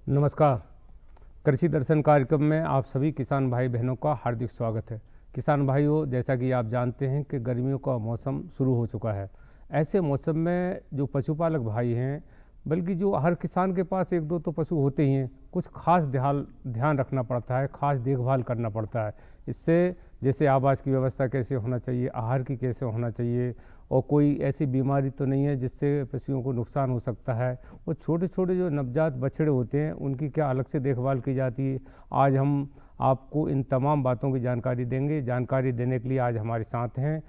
नमस्कार। कृषि दर्शन कार्यक्रम में आप सभी किसान भाई बहनों का हार्दिक स्वागत है। किसान भाइयों, जैसा कि आप जानते हैं कि गर्मियों का मौसम शुरू हो चुका है। ऐसे मौसम में जो पशुपालक भाई हैं, बल्कि जो हर किसान के पास एक दो तो पशु होते ही हैं, कुछ खास ध्यान रखना पड़ता है, खास देखभाल करना पड़ता है। इससे जैसे आवास की व्यवस्था कैसे होना चाहिए, आहार की कैसे होना चाहिए, और कोई ऐसी बीमारी तो नहीं है जिससे पशुओं को नुकसान हो सकता है। और छोटे छोटे जो नवजात बछड़े होते हैं उनकी क्या अलग से देखभाल की जाती है। आज हम आपको इन तमाम बातों की जानकारी देंगे। जानकारी देने के लिए आज हमारे साथ हैं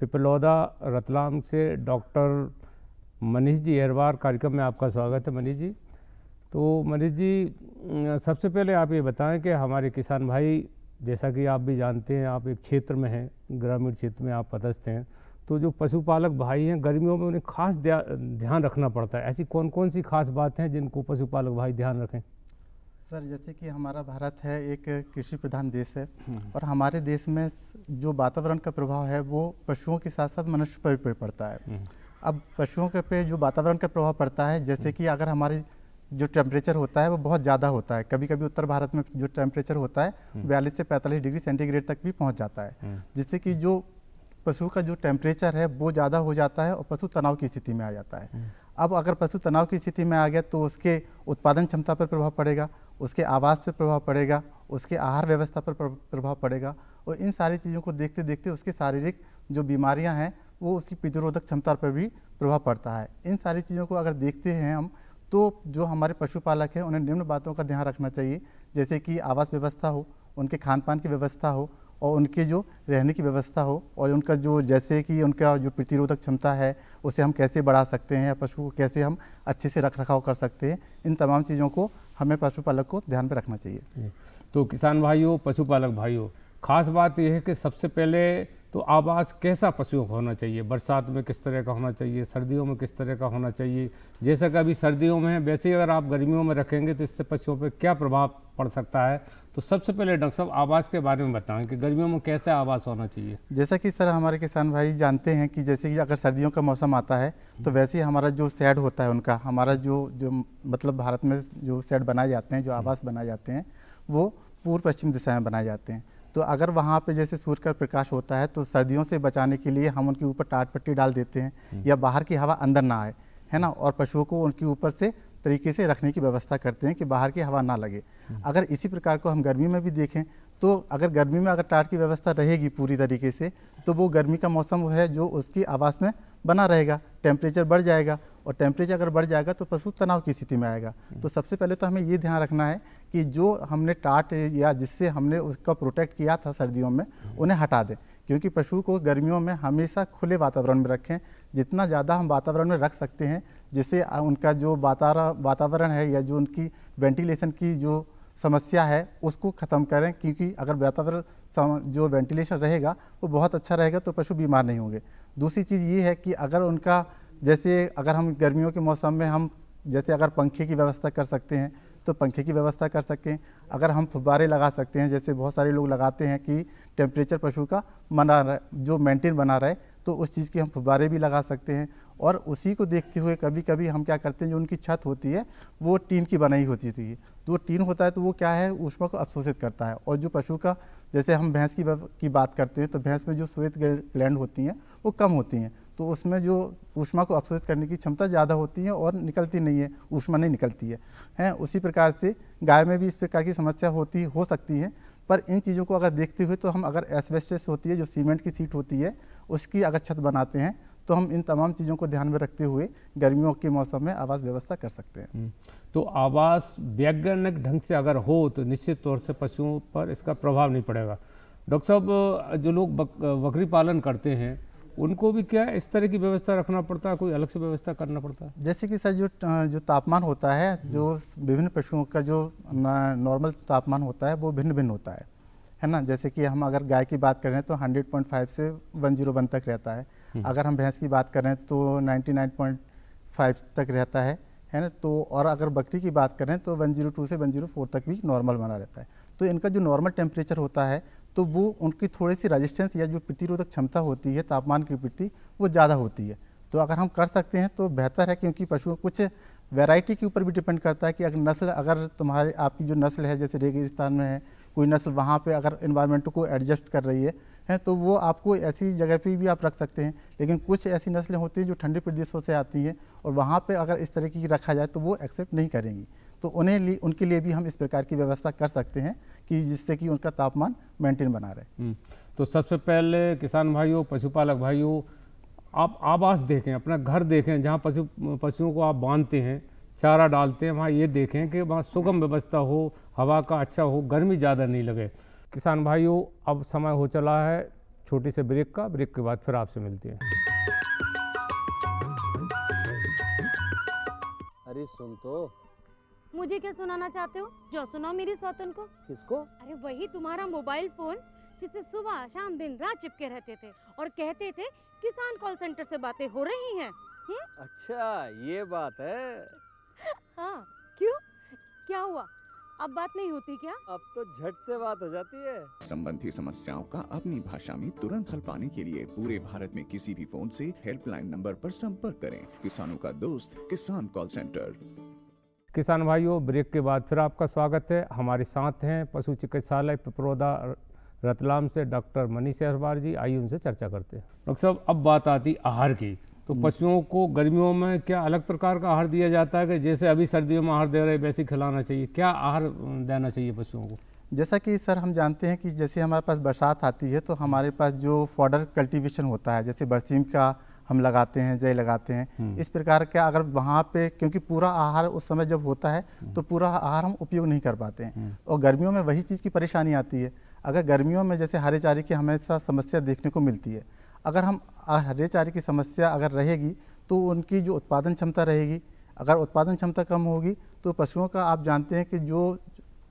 पिपलौदा रतलाम से डॉक्टर मनीष जी अहरवार। कार्यक्रम में आपका स्वागत है मनीष जी। तो मनीष जी, सबसे पहले आप ये बताएं कि हमारे किसान भाई, जैसा कि आप भी जानते हैं, आप एक क्षेत्र में हैं, ग्रामीण क्षेत्र में आप पदस्थ हैं, तो जो पशुपालक भाई हैं गर्मियों में उन्हें खास ध्यान रखना पड़ता है। ऐसी कौन कौन सी खास बात हैं जिनको पशुपालक भाई ध्यान रखें? सर, जैसे कि हमारा भारत है एक कृषि प्रधान देश है, और हमारे देश में जो वातावरण का प्रभाव है वो पशुओं के साथ साथ मनुष्य पर भी पड़ता है। अब पशुओं के पे जो वातावरण का प्रभाव पड़ता है, जैसे कि अगर हमारे जो टेम्परेचर होता है वो बहुत ज़्यादा होता है, कभी कभी उत्तर भारत में जो टेम्परेचर होता है 42 से 45 डिग्री सेंटीग्रेड तक भी पहुँच जाता है, जिससे कि जो पशु का जो टेम्परेचर है वो ज़्यादा हो जाता है और पशु तनाव की स्थिति में आ जाता है। अब अगर पशु तनाव की स्थिति में आ गया तो उसके उत्पादन क्षमता पर प्रभाव पड़ेगा, उसके आवास पर प्रभाव पड़ेगा, उसके आहार व्यवस्था पर प्रभाव पड़ेगा, और इन सारी चीज़ों को देखते देखते उसकी शारीरिक जो बीमारियां हैं वो उसकी प्रतिरोधक क्षमता पर भी प्रभाव पड़ता है। इन सारी चीज़ों को अगर देखते हैं हम, तो जो हमारे पशुपालक हैं उन्हें निम्न बातों का ध्यान रखना चाहिए, जैसे कि आवास व्यवस्था हो, उनके खान पान की व्यवस्था हो, और उनके जो रहने की व्यवस्था हो, और उनका जो जैसे कि उनका जो प्रतिरोधक क्षमता है उसे हम कैसे बढ़ा सकते हैं, या पशु को कैसे हम अच्छे से रख रखाव कर सकते हैं। इन तमाम चीज़ों को हमें पशुपालक को ध्यान में रखना चाहिए। तो किसान भाइयों, पशुपालक भाइयों, खास बात यह है कि सबसे पहले तो आवास कैसा पशुओं का होना चाहिए, बरसात में किस तरह का होना चाहिए, सर्दियों में किस तरह का होना चाहिए। जैसा कि अभी सर्दियों में है, वैसे ही अगर आप गर्मियों में रखेंगे तो इससे पशुओं पर क्या प्रभाव पड़ सकता है। तो सबसे पहले डॉक्टर साहब आवास के बारे में बताएं कि गर्मियों में कैसे आवास होना चाहिए। जैसा कि सर हमारे किसान भाई जानते हैं कि जैसे कि अगर सर्दियों का मौसम आता है तो वैसे ही हमारा जो शेड होता है उनका, हमारा जो मतलब भारत में जो शेड बनाए जाते हैं, जो आवास बनाए जाते हैं, वो पूर्व पश्चिम दिशा में बनाए जाते हैं। तो अगर वहाँ पे जैसे सूर्य का प्रकाश होता है तो सर्दियों से बचाने के लिए हम उनके ऊपर टाट पट्टी डाल देते हैं, या बाहर की हवा अंदर ना आए, है ना, और पशुओं को उनके ऊपर से तरीके से रखने की व्यवस्था करते हैं कि बाहर की हवा ना लगे। अगर इसी प्रकार को हम गर्मी में भी देखें तो अगर गर्मी में अगर टाट की व्यवस्था रहेगी पूरी तरीके से, तो वो गर्मी का मौसम है जो उसकी आवास में बना रहेगा, टेम्परेचर बढ़ जाएगा, और टेम्परेचर अगर बढ़ जाएगा तो पशु तनाव की स्थिति में आएगा। तो सबसे पहले तो हमें ये ध्यान रखना है कि जो हमने टाट या जिससे हमने उसका प्रोटेक्ट किया था सर्दियों में, उन्हें हटा दें, क्योंकि पशु को गर्मियों में हमेशा खुले वातावरण में रखें। जितना ज़्यादा हम वातावरण में रख सकते हैं, जिससे उनका जो वातावरण है या जो उनकी वेंटिलेशन की जो समस्या है उसको ख़त्म करें, क्योंकि अगर वातावरण जो वेंटिलेशन रहेगा वो बहुत अच्छा रहेगा तो पशु बीमार नहीं होंगे। दूसरी चीज़ ये है कि अगर उनका जैसे अगर हम गर्मियों के मौसम में हम जैसे अगर पंखे की व्यवस्था कर सकते हैं तो पंखे की व्यवस्था कर सकें। अगर हम फुब्बारे लगा सकते हैं, जैसे बहुत सारे लोग लगाते हैं कि टेम्परेचर पशु का जो मेंटेन बना रहे, तो उस चीज़ की हम फुब्बारे भी लगा सकते हैं। और उसी को देखते हुए कभी कभी हम क्या करते हैं, जो उनकी छत होती है वो टीन की बनाई होती थी, तो टीन होता है तो वो क्या है, ऊष्मा को अवशोषित करता है। और जो पशु का जैसे हम भैंस की बात करते हैं तो भैंस में जो श्वेत ग्लैंड होती हैं वो कम होती हैं, तो उसमें जो ऊष्मा को अवशोषित करने की क्षमता ज़्यादा होती है और निकलती नहीं है, ऊष्मा नहीं निकलती है। उसी प्रकार से गाय में भी इस प्रकार की समस्या हो सकती है। पर इन चीज़ों को अगर देखते हुए तो हम अगर एस्बेस्टस होती है, जो सीमेंट की सीट होती है, उसकी अगर छत बनाते हैं तो हम इन तमाम चीज़ों को ध्यान में रखते हुए गर्मियों के मौसम में आवास व्यवस्था कर सकते हैं। तो आवास वैज्ञानिक ढंग से अगर हो तो निश्चित तौर से पशुओं पर इसका प्रभाव नहीं पड़ेगा। डॉक्टर साहब, जो लोग बकरी पालन करते हैं उनको भी क्या इस तरह की व्यवस्था रखना पड़ता है, कोई अलग से व्यवस्था करना पड़ता है? जैसे कि सर जो तापमान होता है, जो विभिन्न पशुओं का जो नॉर्मल तापमान होता है वो भिन्न भिन्न होता है ना। जैसे कि हम अगर गाय की बात करें तो 100.5 से 101 तक रहता है। अगर हम भैंस की बात करें तो 99.5 तक रहता है ना। तो और अगर बकरी की बात करें तो 102 से 104 तक भी नॉर्मल बना रहता है। तो इनका जो नॉर्मल टेम्परेचर होता है तो वो उनकी थोड़ी सी रेजिस्टेंस या जो प्रतिरोधक क्षमता होती है तापमान की प्रति वो ज़्यादा होती है। तो अगर हम कर सकते हैं तो बेहतर है, क्योंकि पशुओं कुछ वैरायटी के ऊपर भी डिपेंड करता है कि अगर नस्ल, अगर तुम्हारे आपकी जो नस्ल है जैसे रेगिस्तान में है कोई नस्ल, वहाँ पे अगर इन्वायरमेंट को एडजस्ट कर रही है तो वो आपको ऐसी जगह पे भी आप रख सकते हैं। लेकिन कुछ ऐसी नस्लें होती हैं जो ठंडे प्रदेशों से आती हैं और वहाँ पे अगर इस तरह की रखा जाए तो वो एक्सेप्ट नहीं करेंगी। तो उनके लिए भी हम इस प्रकार की व्यवस्था कर सकते हैं कि जिससे कि उनका तापमान मेंटेन बना रहे। तो सबसे पहले किसान भाइयों, पशुपालक भाइयों, आप आवास देखें, अपना घर देखें जहाँ पशुओं को आप बांधते हैं, चारा डालते हैं, वहाँ ये देखें कि वहाँ सुगम व्यवस्था हो, हवा का अच्छा हो, गर्मी ज़्यादा नहीं लगे। किसान भाइयों, अब समय हो चला है छोटी से ब्रेक का। ब्रेक के बाद फिर आपसे मिलते हैं। अरे सुन तो। मुझे क्या सुनाना चाहते हो? जो सुनाओ मेरी सौतन को। किसको? अरे वही तुम्हारा मोबाइल फोन जिससे सुबह शाम दिन रात चिपके रहते थे और कहते थे किसान कॉल सेंटर से बातें हो रही हैं। अच्छा ये बात है। हाँ, क्यों, क्या हुआ? अब बात नहीं होती क्या? अब तो झट से बात हो जाती है। संबंधी समस्याओं का अपनी भाषा में तुरंत हल पाने के लिए पूरे भारत में किसी भी फोन से हेल्पलाइन नंबर पर संपर्क करें। किसानों का दोस्त किसान कॉल सेंटर। किसान भाइयों, ब्रेक के बाद फिर आपका स्वागत है। हमारे साथ हैं पशु चिकित्सालय पिपरोदा रतलाम से डॉक्टर मनीष अहरवार जी। आइए उनसे चर्चा करते हैं। डॉक्टर साहब, अब बात आती आहार की। तो पशुओं को गर्मियों में क्या अलग प्रकार का आहार दिया जाता है कि जैसे अभी सर्दियों में आहार दे रहे वैसे ही खिलाना चाहिए? क्या आहार देना चाहिए पशुओं को? जैसा कि सर हम जानते हैं कि जैसे हमारे पास बरसात आती है तो हमारे पास जो फॉडर कल्टीवेशन होता है, जैसे बरसीम का हम लगाते हैं, जय लगाते हैं, इस प्रकार का अगर वहाँ पे, क्योंकि पूरा आहार उस समय जब होता है तो पूरा आहार हम उपयोग नहीं कर पाते हैं। और गर्मियों में वही चीज़ की परेशानी आती है। अगर गर्मियों में जैसे हरे चारे की हमेशा समस्या देखने को मिलती है, अगर हम हरे चारे की समस्या अगर रहेगी तो उनकी जो उत्पादन क्षमता रहेगी, अगर उत्पादन क्षमता कम होगी तो पशुओं का, आप जानते हैं कि जो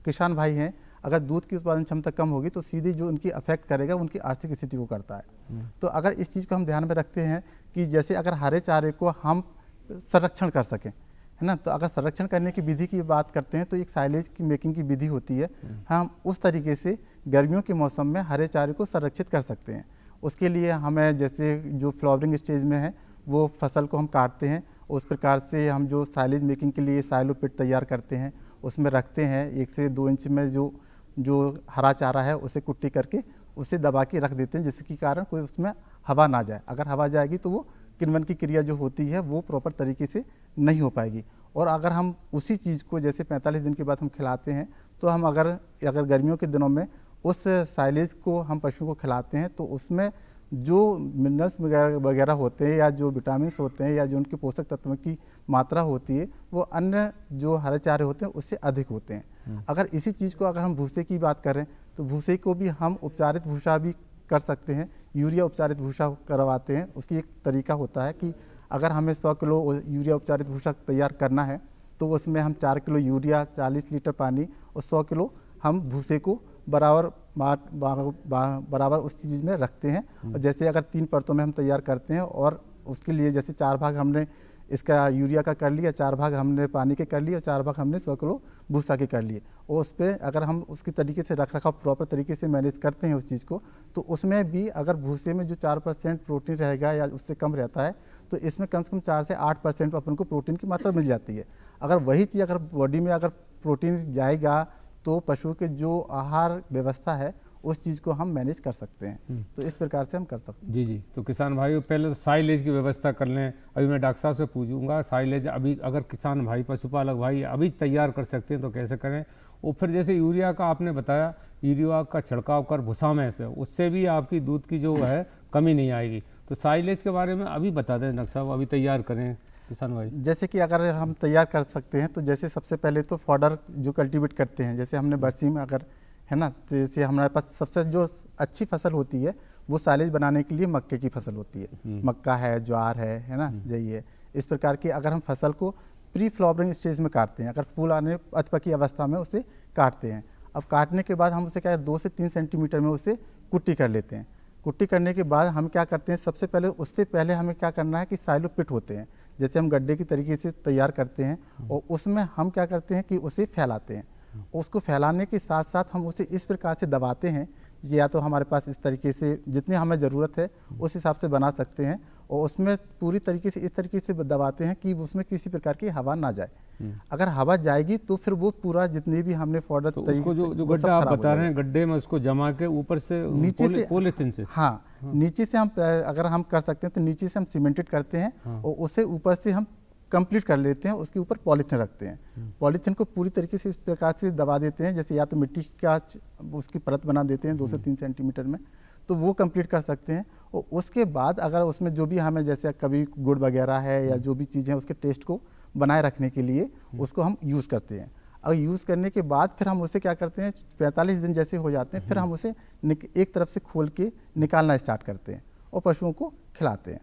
किसान भाई हैं, अगर दूध की उत्पादन क्षमता कम होगी तो सीधी जो उनकी अफेक्ट करेगा उनकी आर्थिक स्थिति को करता है। तो अगर इस चीज़ को हम ध्यान में रखते हैं कि जैसे अगर हरे चारे को हम संरक्षण कर सकें, है ना, तो अगर संरक्षण करने की विधि की बात करते हैं तो एक साइलेज की मेकिंग की विधि होती है। हम उस तरीके से गर्मियों के मौसम में हरे चारे को संरक्षित कर सकते हैं। उसके लिए हमें जैसे जो फ्लावरिंग स्टेज में है वो फसल को हम काटते हैं, उस प्रकार से हम जो साइलेज मेकिंग के लिए साइलो पिट तैयार करते हैं, उसमें रखते हैं। 1 से 2 इंच में जो हरा चारा है उसे कुट्टी करके उसे दबा के रख देते हैं, जिसके कारण कोई उसमें हवा ना जाए। अगर हवा जाएगी तो वो किण्वन की क्रिया जो होती है वो प्रॉपर तरीके से नहीं हो पाएगी। और अगर हम उसी चीज़ को जैसे 45 दिन के बाद हम खिलाते हैं तो हम अगर गर्मियों के दिनों में उस साइलेज को हम पशुओं को खिलाते हैं तो उसमें जो मिनरल्स वगैरह होते हैं या जो विटामिन होते हैं या जो उनके पोषक तत्वों की मात्रा होती है वो अन्य जो हरे चारे होते हैं उससे अधिक होते हैं। अगर इसी चीज़ को अगर हम भूसे की बात करें तो भूसे को भी हम उपचारित भूसा भी कर सकते हैं, यूरिया उपचारित भूसा करवाते हैं। उसकी एक तरीका होता है कि अगर हमें 100 किलो यूरिया उपचारित भूसा तैयार करना है तो उसमें हम 4 किलो यूरिया, 40 लीटर पानी और 100 किलो हम भूसे को बराबर उस चीज़ में रखते हैं। और जैसे अगर 3 परतों में हम तैयार करते हैं और उसके लिए जैसे 4 भाग हमने इसका यूरिया का कर लिया, 4 भाग हमने पानी के कर लिए और 4 भाग हमने 100 किलो भूसा के कर लिए। और उस पर अगर हम उसकी तरीके से रख रखाव प्रॉपर तरीके से मैनेज करते हैं उस चीज़ को, तो उसमें भी अगर भूसे में जो 4% प्रोटीन रहेगा या उससे कम रहता है तो इसमें कम से कम 4 से 8% अपन को प्रोटीन की मात्रा मिल जाती है। अगर वही चीज़ अगर बॉडी में अगर प्रोटीन जाएगा तो पशु के जो आहार व्यवस्था है उस चीज़ को हम मैनेज कर सकते हैं। तो इस प्रकार से हम कर सकते हैं। जी जी। तो किसान भाइयों, पहले तो साइलेज की व्यवस्था कर लें। अभी मैं डॉक्टर साहब से पूछूंगा साइलेज अभी अगर किसान भाई, पशुपालक भाई अभी तैयार कर सकते हैं तो कैसे करें। और फिर जैसे यूरिया का आपने बताया, यूरिया का छिड़काव कर भूसा में से, उससे भी आपकी दूध की जो है कमी नहीं आएगी। तो साइलेज के बारे में अभी बता दें डॉक्टर साहब, अभी तैयार करें किसान भाई। जैसे कि अगर हम तैयार कर सकते हैं तो जैसे सबसे पहले तो फॉडर जो कल्टीवेट करते हैं, जैसे हमने बरसीम अगर है ना, तो जैसे हमारे पास सबसे जो अच्छी फसल होती है वो साइलेज बनाने के लिए मक्के की फसल होती है, मक्का है, ज्वार है ना, यही है। इस प्रकार की अगर हम फसल को प्री फ्लावरिंग स्टेज में काटते हैं, अगर फूल आने अधपकी अवस्था में उसे काटते हैं। अब काटने के बाद हम उसे क्या 2 से 3 सेंटीमीटर में उसे कुट्टी कर लेते हैं। कुट्टी करने के बाद हम क्या करते हैं, सबसे पहले उससे पहले हमें क्या करना है कि साइलो पिट होते हैं, जैसे हम गड्ढे की तरीके से तैयार करते हैं, और उसमें हम क्या करते हैं कि उसे फैलाते हैं। उसको फैलाने के साथ साथ हम उसे इस प्रकार से दबाते हैं, या तो हमारे पास इस तरीके से जितनी हमें ज़रूरत है उस हिसाब से बना सकते हैं, और उसमें पूरी तरीके से इस तरीके से दबाते हैं कि उसमें किसी प्रकार की हवा ना जाए। अगर हवा जाएगी तो फिर वो पूरा जितनी भी हमने फॉर्डर तो उसको जो गड्ढा आप बता रहे हैं, गड्ढे में उसको जमा के ऊपर से नीचे से पॉलीथिन से, हाँ, नीचे से हम अगर हम कर सकते हैं तो नीचे से हम सीमेंटेड करते हैं, और उसे ऊपर से हम कंप्लीट कर लेते हैं, उसके ऊपर पॉलीथिन रखते हैं। पॉलीथिन को पूरी तरीके से इस प्रकार से दबा देते हैं, जैसे या तो मिट्टी का उसकी परत बना देते हैं 2 से 3 सेंटीमीटर में, तो वो कंप्लीट कर सकते हैं। और उसके बाद अगर उसमें जो भी हमें जैसे कभी गुड़ वगैरह है या जो भी चीज़ें उसके टेस्ट को बनाए रखने के लिए उसको हम यूज़ करते हैं। और यूज़ करने के बाद फिर हम उसे क्या करते हैं, 45 दिन जैसे हो जाते हैं, फिर हम उसे एक तरफ से खोल के निकालना स्टार्ट करते हैं और पशुओं को खिलाते हैं।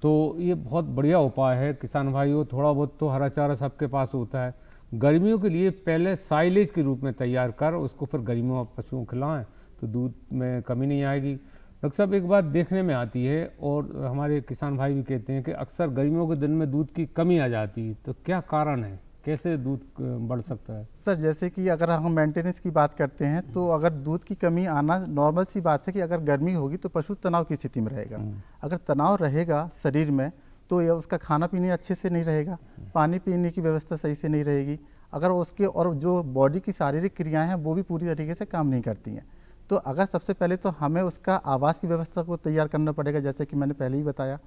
तो ये बहुत बढ़िया उपाय है किसान भाइयों। थोड़ा बहुत तो हरा चारा सबके पास होता है, गर्मियों के लिए पहले साइलेज के रूप में तैयार कर उसको फिर गर्मियों में पशुओं को खिलाएं तो दूध में कमी नहीं आएगी। डॉक्टर साहब, एक बात देखने में आती है और हमारे किसान भाई भी कहते हैं कि अक्सर गर्मियों के दिन में दूध की कमी आ जाती है, तो क्या कारण है, कैसे दूध बढ़ सकता है? सर, जैसे कि अगर हम मेंटेनेंस की बात करते हैं तो अगर दूध की कमी आना नॉर्मल सी बात है कि अगर गर्मी होगी तो पशु तनाव की स्थिति में रहेगा। अगर तनाव रहेगा शरीर में तो यह उसका खाना पीने अच्छे से नहीं रहेगा, पानी पीने की व्यवस्था सही से नहीं रहेगी, अगर उसके और जो बॉडी की शारीरिक क्रियाएं हैं वो भी पूरी तरीके से काम नहीं करती हैं। तो अगर सबसे पहले तो हमें उसका आवास की व्यवस्था को तैयार करना पड़ेगा, जैसे कि मैंने पहले ही बताया।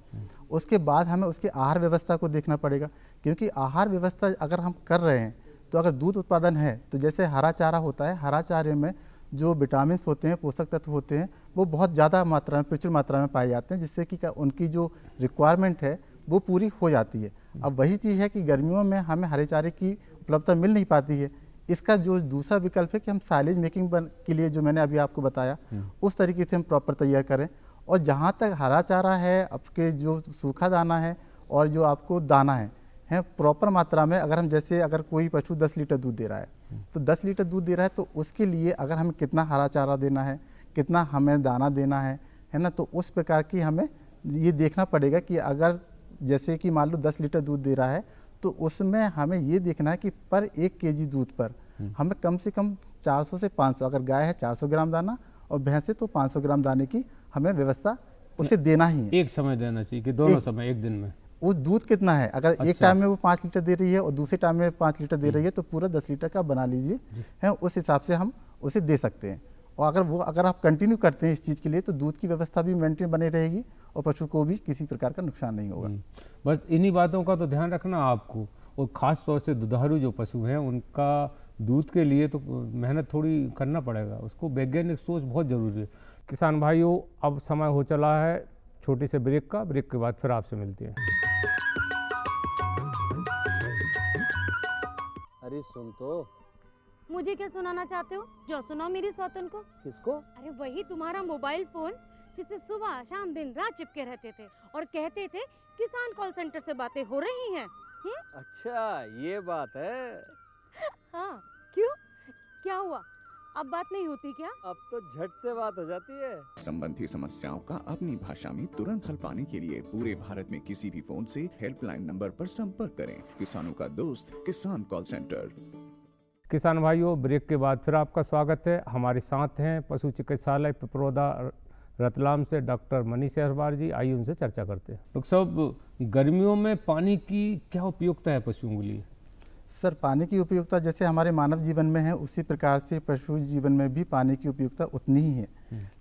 उसके बाद हमें उसके आहार व्यवस्था को देखना पड़ेगा, क्योंकि आहार व्यवस्था अगर हम कर रहे हैं तो अगर दूध उत्पादन है तो जैसे हरा चारा होता है, हरा चारे में जो विटामिन होते हैं, पोषक तत्व होते हैं, वो बहुत ज़्यादा मात्रा में, प्रचुर मात्रा में पाए जाते हैं, जिससे कि उनकी जो रिक्वायरमेंट है वो पूरी हो जाती है। अब वही चीज़ है कि गर्मियों में हमें हरे चारे की उपलब्धता मिल नहीं पाती है। इसका जो दूसरा विकल्प है कि हम साइलेज मेकिंग के लिए जो मैंने अभी आपको बताया उस तरीके से हम प्रॉपर तैयार करें। और जहाँ तक हरा चारा है, आपके जो सूखा दाना है और जो आपको दाना है प्रॉपर मात्रा में, अगर हम जैसे अगर कोई पशु 10 लीटर दूध दे रहा है तो 10 लीटर दूध दे रहा है तो उसके लिए अगर हमें कितना हरा चारा देना है, कितना हमें दाना देना है ना, तो उस प्रकार की हमें ये देखना पड़ेगा कि अगर जैसे कि मान लो 10 लीटर दूध दे रहा है तो उसमें हमें ये देखना है कि पर 1 केजी दूध पर हमें कम से कम 400 से 500, अगर गाय है 400 ग्राम दाना और भैंस है तो 500 ग्राम दाने की हमें व्यवस्था उसे देना ही है। एक समय देना चाहिए कि दोनों समय एक दिन में? वो दूध कितना है, अगर एक टाइम में वो 5 लीटर दे रही है और दूसरे टाइम में 5 लीटर दे रही है तो पूरा 10 लीटर का बना लीजिए है, उस हिसाब से हम उसे दे सकते हैं। और अगर आप कंटिन्यू करते हैं इस चीज़ के लिए तो दूध की व्यवस्था भी मेंटेन बनी रहेगी और पशु को भी किसी प्रकार का नुकसान नहीं होगा। बस इन्हीं बातों का तो ध्यान रखना आपको, और ख़ास तौर से दुधारू जो पशु हैं उनका दूध के लिए तो मेहनत थोड़ी करना पड़ेगा, उसको वैज्ञानिक सोच बहुत ज़रूरी है। किसान भाइयों, अब समय हो चला है छोटे से ब्रेक का, ब्रेक के बाद फिर आपसे मिलते हैं। अरे सुन तो। मुझे क्या सुनाना चाहते हो? जो सुनाओ मेरी सौतन को। किसको? अरे वही तुम्हारा मोबाइल फोन जिससे सुबह शाम दिन रात चिपके रहते थे और कहते थे किसान कॉल सेंटर से बातें हो रही हैं। अच्छा, ये बात है। हाँ, क्यों, क्या हुआ? अब बात नहीं होती क्या? अब तो झट से बात हो जाती है। संबंधी समस्याओं का अपनी भाषा में तुरंत हल पाने के लिए पूरे भारत में किसी भी फोन से हेल्पलाइन नंबर पर संपर्क करें। किसानों का दोस्त किसान कॉल सेंटर। किसान भाइयों, ब्रेक के बाद फिर आपका स्वागत है। हमारे साथ हैं पशु चिकित्सालय पिपरोदा रतलाम से डॉक्टर मनीष अहरवार जी। आइए उनसे चर्चा करते हैं। डॉक्टर साहब, गर्मियों में पानी की क्या उपयोगिता है पशुओं के लिए? सर, पानी की उपयोगिता जैसे हमारे मानव जीवन में है उसी प्रकार से पशु जीवन में भी पानी की उपयोगिता उतनी ही है।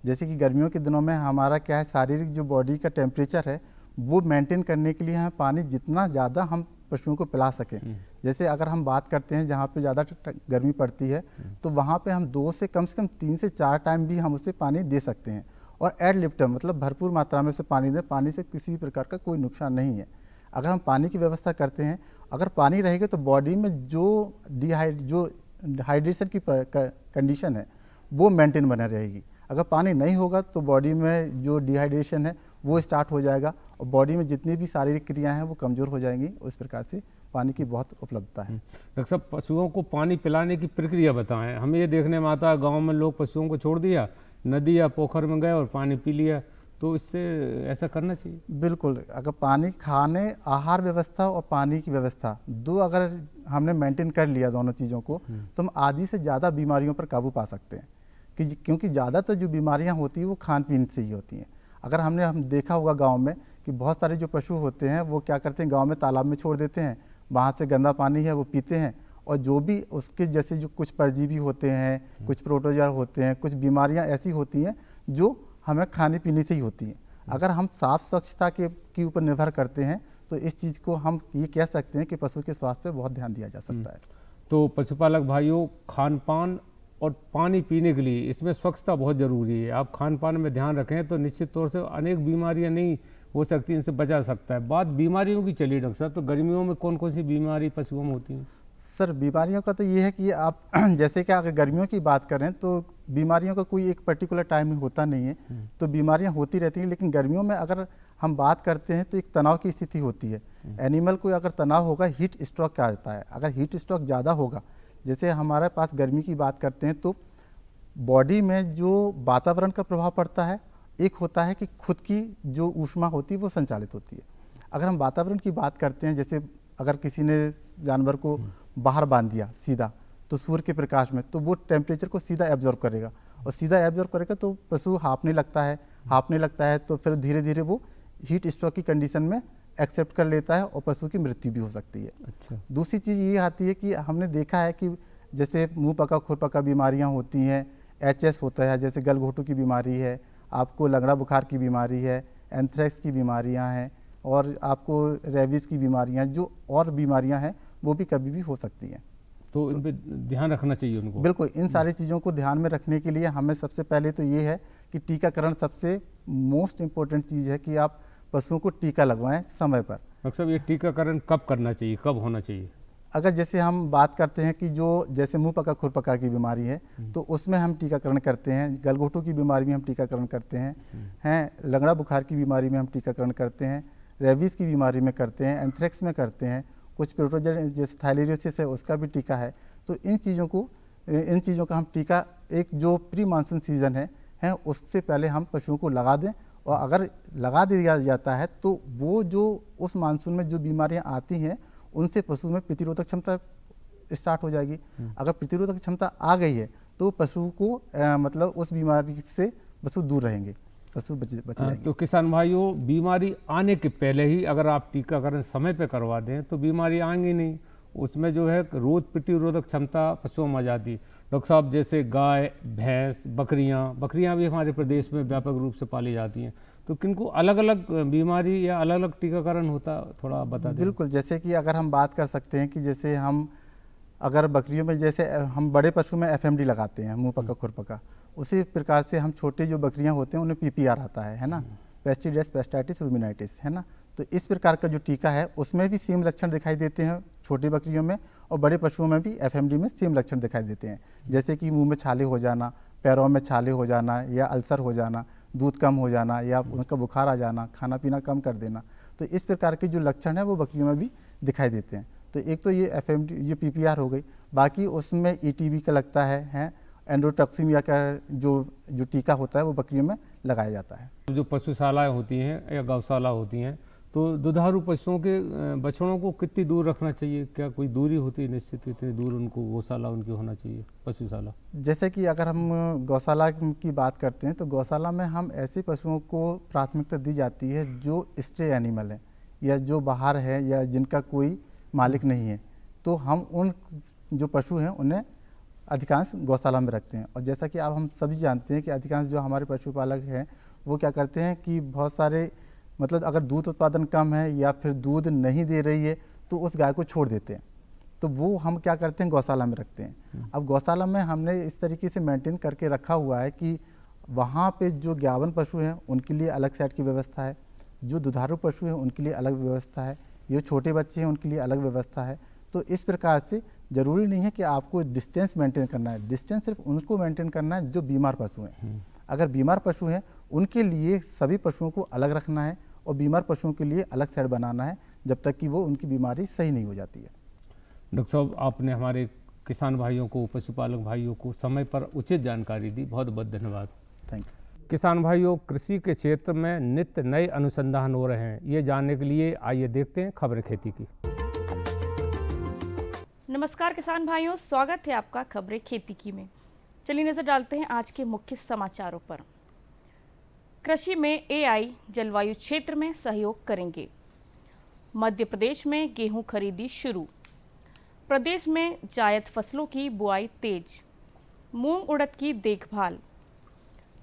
जैसे कि गर्मियों के दिनों में हमारा क्या है, शारीरिक जो बॉडी का टेम्परेचर है वो मेंटेन करने के लिए हमें पानी जितना ज़्यादा हम पशुओं को पिला सकें। जैसे अगर हम बात करते हैं जहाँ पे ज़्यादा गर्मी पड़ती है तो वहाँ पे हम 2 से कम 3 से 4 टाइम भी हम उसे पानी दे सकते हैं। और एड लिफ्टर मतलब भरपूर मात्रा में उसे पानी दें, पानी से किसी प्रकार का कोई नुकसान नहीं है। अगर हम पानी की व्यवस्था करते हैं, अगर पानी रहेगा तो बॉडी में जो हाइड्रेशन की कंडीशन है वो मेंटेन बना रहेगी। अगर पानी नहीं होगा तो बॉडी में जो डिहाइड्रेशन है वो स्टार्ट हो जाएगा और बॉडी में जितनी भी शारीरिक क्रियाएं हैं वो कमज़ोर हो जाएंगी। उस प्रकार से पानी की बहुत उपलब्धता है। डॉक्टर साहब, पशुओं को पानी पिलाने की प्रक्रिया बताएं। हमें ये देखने में आता है गाँव में लोग पशुओं को छोड़ दिया, नदी या पोखर में गए और पानी पी लिया, तो इससे ऐसा करना चाहिए? बिल्कुल, अगर पानी खाने, आहार व्यवस्था और पानी की व्यवस्था दो अगर हमने मेंटेन कर लिया दोनों चीज़ों को, तो हम आधी से ज़्यादा बीमारियों पर काबू पा सकते हैं। क्योंकि ज़्यादातर जो बीमारियां होती हैं वो खान पीन से ही होती हैं। अगर हम देखा होगा गांव में कि बहुत सारे जो पशु होते हैं वो क्या करते हैं, गांव में तालाब में छोड़ देते हैं, वहाँ से गंदा पानी है वो पीते हैं, और जो भी उसके जैसे जो कुछ परजीवी होते हैं, कुछ प्रोटोजोआ होते हैं, कुछ बीमारियां ऐसी होती हैं जो हमें खाने पीने से ही होती हैं। अगर हम साफ स्वच्छता के ऊपर निर्भर करते हैं तो इस चीज़ को हम ये कह सकते हैं कि पशु के स्वास्थ्य पर बहुत ध्यान दिया जा सकता है। तो पशुपालक भाइयों, खान पान और पानी पीने के लिए इसमें स्वच्छता बहुत ज़रूरी है। आप खान पान में ध्यान रखें तो निश्चित तौर से अनेक बीमारियां नहीं हो सकती, इनसे बचा सकता है। बात बीमारियों की चलिए डॉक्टर साहब, तो गर्मियों में कौन कौन सी बीमारी पशुओं में होती हैं? सर, बीमारियों का तो ये है कि आप जैसे कि अगर गर्मियों की बात करें तो बीमारियों का कोई एक पर्टिकुलर टाइम होता नहीं है, तो बीमारियां होती रहती हैं। लेकिन गर्मियों में अगर हम बात करते हैं तो एक तनाव की स्थिति होती है। एनिमल को अगर तनाव होगा, हीट स्ट्रोक क्या आता है। अगर हीट स्ट्रोक ज़्यादा होगा, जैसे हमारे पास गर्मी की बात करते हैं तो बॉडी में जो वातावरण का प्रभाव पड़ता है, एक होता है कि खुद की जो ऊष्मा होती है वो संचालित होती है। अगर हम वातावरण की बात करते हैं, जैसे अगर किसी ने जानवर को बाहर बांध दिया सीधा, तो सूर्य के प्रकाश में, तो वो टेम्परेचर को सीधा एब्जॉर्ब करेगा, और सीधा एब्जॉर्ब करेगा तो पशु हाँफने लगता है तो फिर धीरे धीरे वो हीट स्ट्रोक की कंडीशन में एक्सेप्ट कर लेता है और पशु की मृत्यु भी हो सकती है। अच्छा। दूसरी चीज़ ये आती है कि हमने देखा है कि जैसे मुंह पका खुर पका बीमारियाँ होती हैं, HS होता है, जैसे गलघोटू की बीमारी है, आपको लंगड़ा बुखार की बीमारी है, एंथ्रेक्स की बीमारियाँ हैं, और आपको रेबीज़ की बीमारियाँ, जो और बीमारियाँ हैं वो भी कभी भी हो सकती हैं। तो इन पे ध्यान रखना चाहिए उनको। बिल्कुल, इन सारी चीज़ों को ध्यान में रखने के लिए हमें सबसे पहले तो ये है कि टीकाकरण सबसे मोस्ट इम्पोर्टेंट चीज़ है कि आप पशुओं को टीका लगवाएं समय पर। डॉक्टर साहब, ये टीकाकरण कब करना चाहिए, कब होना चाहिए? अगर जैसे हम बात करते हैं कि जो जैसे मुंह पका खुर पका की बीमारी है तो उसमें हम टीकाकरण करते हैं, गलघोटू की बीमारी में हम टीकाकरण करते हैं, लंगड़ा बुखार की बीमारी में हम टीकाकरण करते हैं, रेबीज़ की बीमारी में करते हैं, एंथ्रेक्स में करते हैं, कुछ प्रोटोजोआ जैसे थायलेरियोसिस है उसका भी टीका है। तो इन चीज़ों का हम टीका एक जो प्री मानसून सीज़न है उससे पहले हम पशुओं को लगा दें, और अगर लगा दिया जाता है तो वो जो उस मानसून में जो बीमारियां आती हैं उनसे पशु में प्रतिरोधक क्षमता स्टार्ट हो जाएगी। अगर प्रतिरोधक क्षमता आ गई है तो पशु को मतलब उस बीमारी से पशु दूर रहेंगे, पशु बच जाएंगे। तो किसान भाइयों, बीमारी आने के पहले ही अगर आप टीकाकरण समय पे करवा दें तो बीमारी आएंगी नहीं। उसमें जो है रोग प्रतिरोधक क्षमता पशुओं में आ जाती। डॉक्टर साहब, जैसे गाय, भैंस, बकरियां भी हमारे प्रदेश में व्यापक रूप से पाली जाती हैं, तो किनको अलग अलग बीमारी या अलग अलग टीकाकरण होता, थोड़ा बता दें। बिल्कुल, जैसे कि अगर हम बात कर सकते हैं कि जैसे हम अगर बकरियों में जैसे हम बड़े पशु में FMD लगाते हैं, मुंह पका खुर पका, उसी प्रकार से हम छोटे जो बकरियां होते हैं उन्हें PPR आता है ना, पेस्टिडेस पेस्टाइटिस रूमिनाइटिस, है ना। तो इस प्रकार का जो टीका है उसमें भी सेम लक्षण दिखाई देते हैं छोटी बकरियों में, और बड़े पशुओं में भी FMD में सेम लक्षण दिखाई देते हैं, जैसे कि मुंह में छाले हो जाना, पैरों में छाले हो जाना, या अल्सर हो जाना, दूध कम हो जाना, या उनका बुखार आ जाना, खाना पीना कम कर देना। तो इस प्रकार के जो लक्षण है वो बकरियों में भी दिखाई देते हैं। तो एक तो ये FMD, ये PPR हो गई। बाकी उसमें ETB का लगता है एंडोटॉक्सिमिया का जो टीका होता है वो बकरियों में लगाया जाता है। जो पशुशालाएं होती हैं या गौशाला होती हैं, तो दुधारू पशुओं के बछड़ों को कितनी दूर रखना चाहिए? क्या कोई दूरी होती है निश्चित, इतनी दूर उनको गौशाला उनकी होना चाहिए, पशुशाला? जैसे कि अगर हम गौशाला की बात करते हैं तो गौशाला में हम ऐसे पशुओं को प्राथमिकता दी जाती है जो स्ट्रे एनिमल हैं या जो बाहर है या जिनका कोई मालिक नहीं है, तो हम उन जो पशु हैं उन्हें अधिकांश गौशाला में रखते हैं। और जैसा कि आप हम सभी जानते हैं कि अधिकांश जो हमारे पशुपालक हैं वो क्या करते हैं कि बहुत सारे मतलब अगर दूध उत्पादन कम है या फिर दूध नहीं दे रही है तो उस गाय को छोड़ देते हैं, तो वो हम क्या करते हैं गौशाला में रखते हैं। अब गौशाला में हमने इस तरीके से मेंटेन करके रखा हुआ है कि वहाँ पे जो ग्यावन पशु हैं उनके लिए अलग सेट की व्यवस्था है, जो दुधारू पशु हैं उनके लिए अलग व्यवस्था है, ये छोटे बच्चे हैं उनके लिए अलग व्यवस्था है। तो इस प्रकार से ज़रूरी नहीं है कि आपको डिस्टेंस मेंटेन करना है, डिस्टेंस सिर्फ उनको मेंटेन करना है जो बीमार पशु हैं। अगर बीमार पशु हैं उनके लिए सभी पशुओं को अलग रखना है और बीमार पशुओं के लिए अलग शेड बनाना है जब तक कि वो उनकी बीमारी सही नहीं हो जाती है। डॉक्टर साहब, आपने हमारे किसान भाइयों को, पशुपालक भाइयों को समय पर उचित जानकारी दी, बहुत बहुत धन्यवाद। Thank you. किसान भाइयों, कृषि के क्षेत्र में नित्य नए अनुसंधान हो रहे हैं, ये जानने के लिए आइए देखते हैं खबर खेती की। नमस्कार किसान भाइयों, स्वागत है आपका खबरें खेती की में। चलिए नजर डालते हैं आज के मुख्य समाचारों पर। कृषि में AI जलवायु क्षेत्र में सहयोग करेंगे। मध्य प्रदेश में गेहूं खरीदी शुरू। प्रदेश में जायद फसलों की बुआई तेज। मूंग उड़द की देखभाल।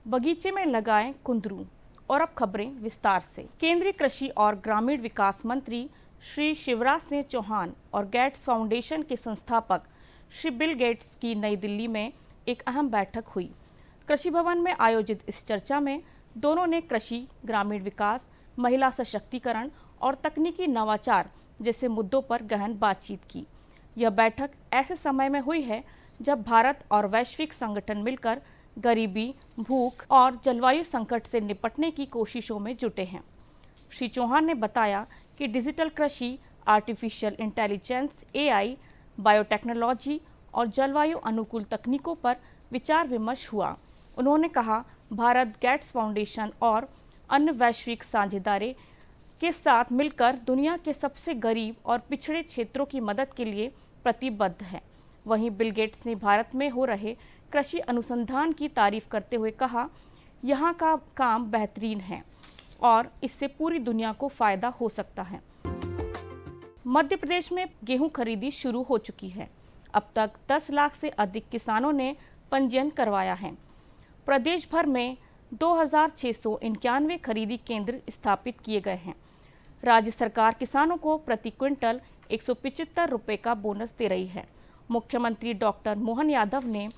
बगीचे में लगाएं कुंदरू। और अब खबरें विस्तार से। केंद्रीय कृषि और ग्रामीण विकास मंत्री श्री शिवराज सिंह चौहान और गेट्स फाउंडेशन के संस्थापक श्री बिल गेट्स की नई दिल्ली में एक अहम बैठक हुई। कृषि भवन में आयोजित इस चर्चा में दोनों ने कृषि, ग्रामीण विकास, महिला सशक्तिकरण और तकनीकी नवाचार जैसे मुद्दों पर गहन बातचीत की। यह बैठक ऐसे समय में हुई है जब भारत और वैश्विक संगठन मिलकर गरीबी, भूख और जलवायु संकट से निपटने की कोशिशों में जुटे हैं। श्री चौहान ने बताया कि डिजिटल कृषि, आर्टिफिशियल इंटेलिजेंस, AI, बायोटेक्नोलॉजी और जलवायु अनुकूल तकनीकों पर विचार विमर्श हुआ। उन्होंने कहा, भारत गेट्स फाउंडेशन और अन्य वैश्विक साझेदारी के साथ मिलकर दुनिया के सबसे गरीब और पिछड़े क्षेत्रों की मदद के लिए प्रतिबद्ध है। वहीं बिल गेट्स ने भारत में हो रहे कृषि अनुसंधान की तारीफ करते हुए कहा, यहाँ का काम बेहतरीन है और इससे पूरी दुनिया को फायदा हो सकता है। मध्य प्रदेश में गेहूं खरीदी शुरू हो चुकी है। अब तक 10 लाख से अधिक किसानों ने पंजीयन करवाया है। प्रदेश भर में 2691 खरीदी केंद्र स्थापित किए गए हैं। राज्य सरकार किसानों को प्रति क्विंटल 175 रुपये का बोनस दे रही है। मुख्यमंत्री डॉक्टर मोहन यादव ने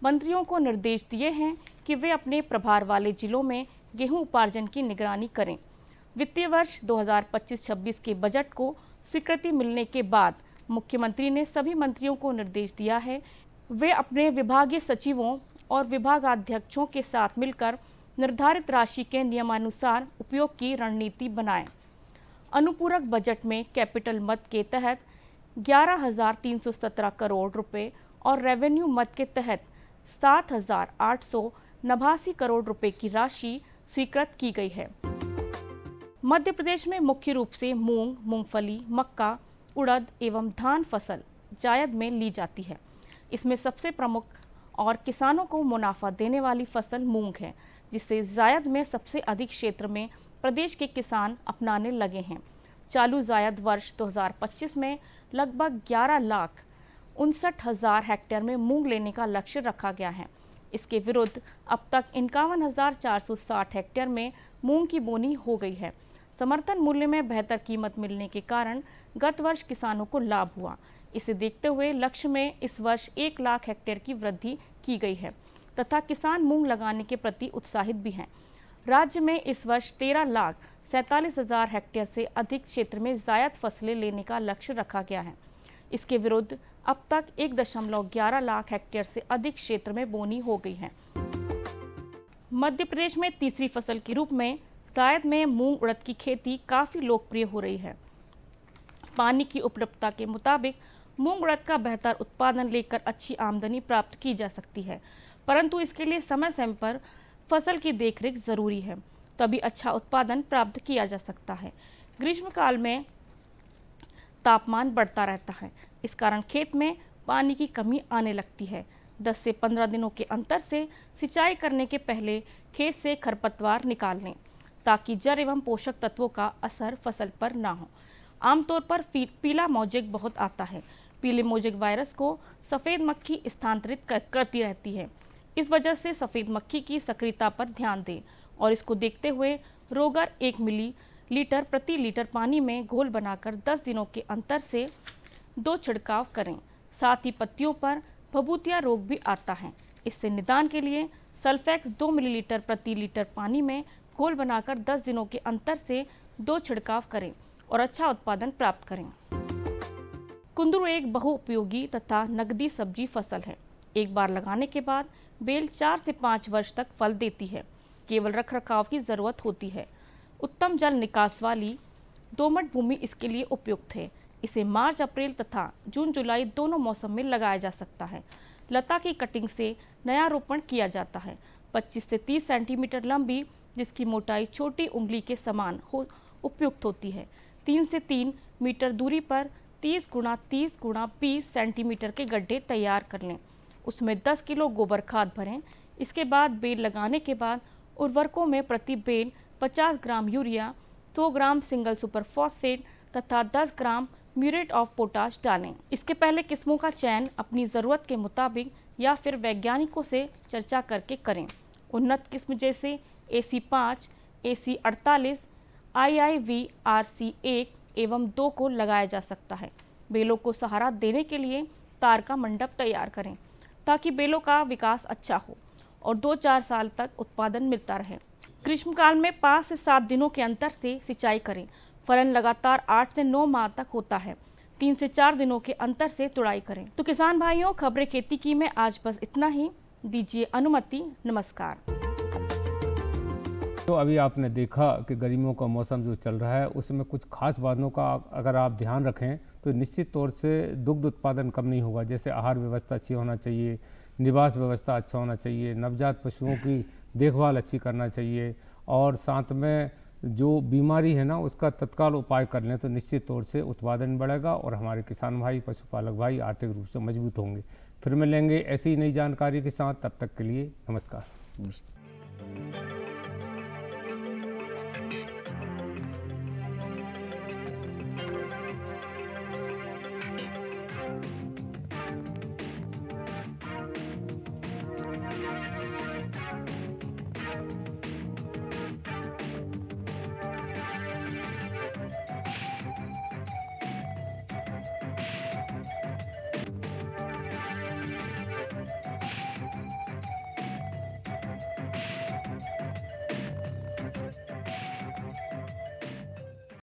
मंत्रियों को निर्देश दिए हैं कि वे अपने प्रभार वाले जिलों में गेहूं उपार्जन की निगरानी करें। वित्तीय वर्ष 2025-26 के बजट को स्वीकृति मिलने के बाद मुख्यमंत्री ने सभी मंत्रियों को निर्देश दिया है वे अपने विभागीय सचिवों और विभागाध्यक्षों के साथ मिलकर निर्धारित राशि के नियमानुसार उपयोग की रणनीति बनाएं। अनुपूरक बजट में कैपिटल मद के तहत 11,317 करोड़ रुपए और रेवेन्यू मद के तहत 7,889 करोड़ रुपए की राशि स्वीकृत की गई है। मध्य प्रदेश में मुख्य रूप से मूंग, मूंगफली, मक्का, उड़द एवं धान फसल जायद में ली जाती है। इसमें सबसे प्रमुख और किसानों को मुनाफा देने वाली फसल मूंग है, जिसे जायद में सबसे अधिक क्षेत्र में प्रदेश के किसान अपनाने लगे हैं। चालू जायद वर्ष 2025 में लगभग 11,59,000 हेक्टेयर में मूंग लेने का लक्ष्य रखा गया है। इसके विरुद्ध अब तक 51,460 हेक्टेयर में मूंग की बोनी हो गई है। समर्थन मूल्य में बेहतर कीमत मिलने के कारण गत वर्ष किसानों को लाभ हुआ। इसे देखते हुए लक्ष्य में इस वर्ष 1 लाख हेक्टेयर की वृद्धि की गई है तथा किसान मूंग लगाने के प्रति उत्साहित भी हैं। राज्य में इस वर्ष 13,47,000 हेक्टेयर से अधिक क्षेत्र में जायद फसलें लेने का लक्ष्य रखा गया है। इसके विरुद्ध अब तक 1.11 लाख हेक्टेयर से अधिक क्षेत्र में बोनी हो गई है। मध्य प्रदेश में तीसरी फसल के रूप में जायद में मूंग उड़द की खेती काफ़ी लोकप्रिय हो रही है। पानी की उपलब्धता के मुताबिक मूंग उड़द का बेहतर उत्पादन लेकर अच्छी आमदनी प्राप्त की जा सकती है, परंतु इसके लिए समय समय पर फसल की देखरेख जरूरी है, तभी अच्छा उत्पादन प्राप्त किया जा सकता है। ग्रीष्मकाल में तापमान बढ़ता रहता है, इस कारण खेत में पानी की कमी आने लगती है। 10 से 15 दिनों के अंतर से सिंचाई करने के पहले खेत से खरपतवार निकाल लें, ताकि जड़ एवं पोषक तत्वों का असर फसल पर ना हो। आमतौर पर पीला मोजेक बहुत आता है। पीले मोजेक वायरस को सफ़ेद मक्खी स्थानांतरित करती रहती है। इस वजह से सफ़ेद मक्खी की सक्रियता पर ध्यान दें और इसको देखते हुए रोगर 1 मिलीलीटर प्रति लीटर पानी में घोल बनाकर 10 दिनों के अंतर से 2 छिड़काव करें। साथ ही पत्तियों पर फफूंदिया रोग भी आता है। इससे निदान के लिए सल्फेक्स 2 मिलीलीटर प्रति लीटर पानी में घोल बनाकर 10 दिनों के अंतर से 2 छिड़काव करें और अच्छा उत्पादन प्राप्त करें। कुंदरू एक बहुउपयोगी तथा नकदी सब्जी फसल है। एक बार लगाने के बाद बेल 4 से 5 वर्ष तक फल देती है। केवल रखरखाव की ज़रूरत होती है। उत्तम जल निकास वाली दोमट भूमि इसके लिए उपयुक्त है। इसे मार्च अप्रैल तथा जून जुलाई दोनों मौसम में लगाया जा सकता है। लता की कटिंग से नया रोपण किया जाता है। 25 से 30 सेंटीमीटर लंबी, जिसकी मोटाई छोटी उंगली के समान हो उपयुक्त होती है। 3 से 3 मीटर दूरी पर 30 गुणा 30 गुणा 20 सेंटीमीटर के गड्ढे तैयार कर लें। उसमें 10 किलो गोबर खाद भरें। इसके बाद बेल लगाने के बाद उर्वरकों में प्रति बेल 50 ग्राम यूरिया, 100 ग्राम सिंगल सुपर फॉस्फेट तथा 10 ग्राम म्यूरेट ऑफ पोटाश डालें। इसके पहले किस्मों का चयन अपनी ज़रूरत के मुताबिक या फिर वैज्ञानिकों से चर्चा करके करें। उन्नत किस्म जैसे AC5, AC48, IIV RC1 एवं 2 को लगाया जा सकता है। बेलों को सहारा देने के लिए तार का मंडप तैयार करें ताकि बेलों का विकास अच्छा हो और 2-4 साल तक उत्पादन मिलता रहे। ग्रीष्मकाल में 5 से 7 दिनों के अंतर से सिंचाई करें। फलन लगातार 8 से 9 माह तक होता है। 3 से 4 दिनों के अंतर से तुड़ाई करें। तो किसान भाइयों, खबरें खेती की में आज बस इतना ही। दीजिए अनुमति। नमस्कार। तो अभी आपने देखा कि गर्मियों का मौसम जो चल रहा है उसमें कुछ खास बातों का अगर आप ध्यान रखें तो निश्चित तौर से दुग्ध उत्पादन कम नहीं होगा। जैसे आहार व्यवस्था अच्छी होना चाहिए, निवास व्यवस्था अच्छा होना चाहिए, नवजात पशुओं की देखभाल अच्छी करना चाहिए और साथ में जो बीमारी है ना उसका तत्काल उपाय कर लें तो निश्चित तौर से उत्पादन बढ़ेगा और हमारे किसान भाई, पशुपालक भाई आर्थिक रूप से मजबूत होंगे। फिर मिलेंगे ऐसी नई जानकारी के साथ। तब तक के लिए नमस्कार।